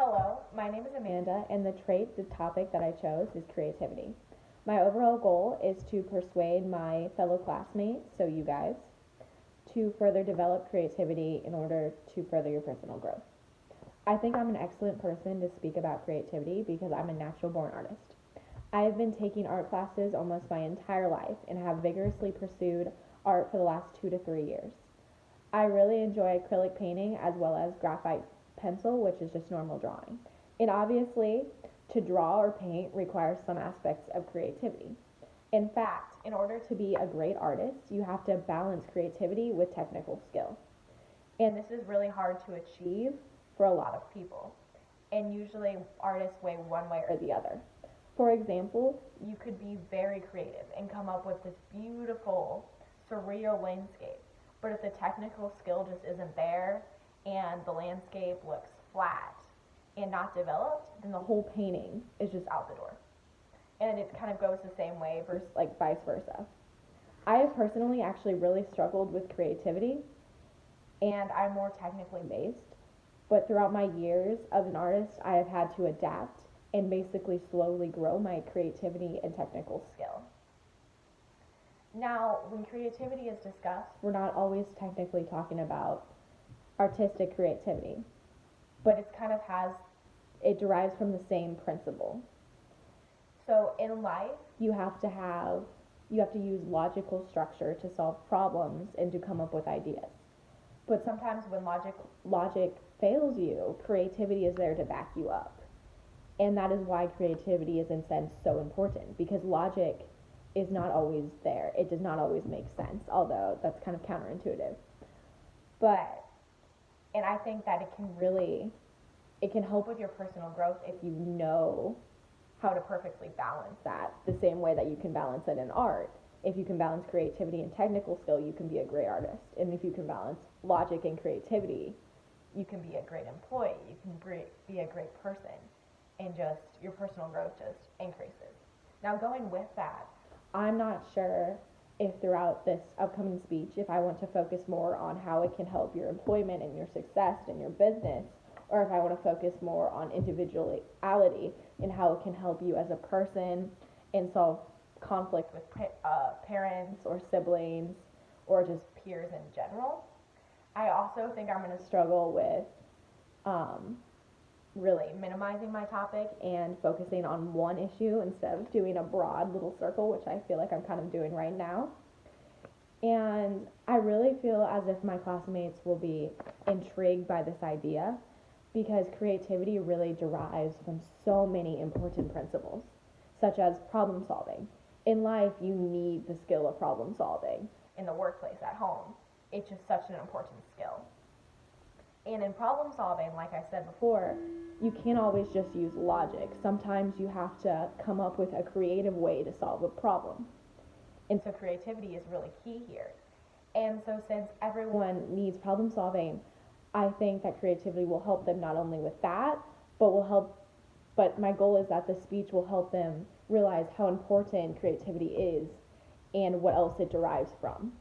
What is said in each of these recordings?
Hello, my name is Amanda, and the topic that I chose is creativity. My overall goal is to persuade my fellow classmates, so you guys, to further develop creativity in order to further your personal growth. I think I'm an excellent person to speak about creativity because I'm a natural born artist. I have been taking art classes almost my entire life and have vigorously pursued art for the last 2 to 3 years. I really enjoy acrylic painting as well as graphite pencil, which is just normal drawing. And obviously, to draw or paint requires some aspects of creativity. In fact, in order to be a great artist, you have to balance creativity with technical skill. And this is really hard to achieve for a lot of people. And usually, artists weigh one way or the other. For example, you could be very creative and come up with this beautiful, surreal landscape. But if the technical skill just isn't there and the landscape looks flat and not developed, then the whole painting is just out the door. And it kind of goes the same way versus like vice versa. I have personally actually really struggled with creativity and I'm more technically based. But throughout my years as an artist, I have had to adapt and basically slowly grow my creativity and technical skill. Now, when creativity is discussed, we're not always technically talking about artistic creativity, but it's kind of has it derives from the same principle. So in life, you have to use logical structure to solve problems and to come up with ideas. But sometimes when logic fails you, creativity is there to back you up. And that is why creativity is in sense so important because logic is not always there. It does not always make sense, although that's kind of counterintuitive. But and I think that it can help with your personal growth if you know how to perfectly balance that the same way that you can balance it in art. If you can balance creativity and technical skill, you can be a great artist. And if you can balance logic and creativity, you can be a great employee. You can be a great person. And just your personal growth just increases. Now, going with that, I'm not sure if throughout this upcoming speech, if I want to focus more on how it can help your employment and your success and your business, or if I want to focus more on individuality and how it can help you as a person and solve conflict with parents or siblings or just peers in general. I also think I'm going to struggle with um, really minimizing my topic and focusing on one issue instead of doing a broad little circle, which I feel like I'm kind of doing right now. And I really feel as if my classmates will be intrigued by this idea because creativity really derives from so many important principles, such as problem solving. In life, you need the skill of problem solving. In the workplace, at home, it's just such an important skill. And in problem solving, like I said before, you can't always just use logic. Sometimes you have to come up with a creative way to solve a problem. And so creativity is really key here. And so since everyone needs problem solving, I think that creativity will help them not only with that, but my goal is that the speech will help them realize how important creativity is and what else it derives from.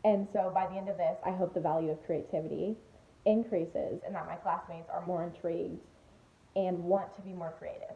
And so by the end of this, I hope the value of creativity increases and that my classmates are more intrigued and want to be more creative.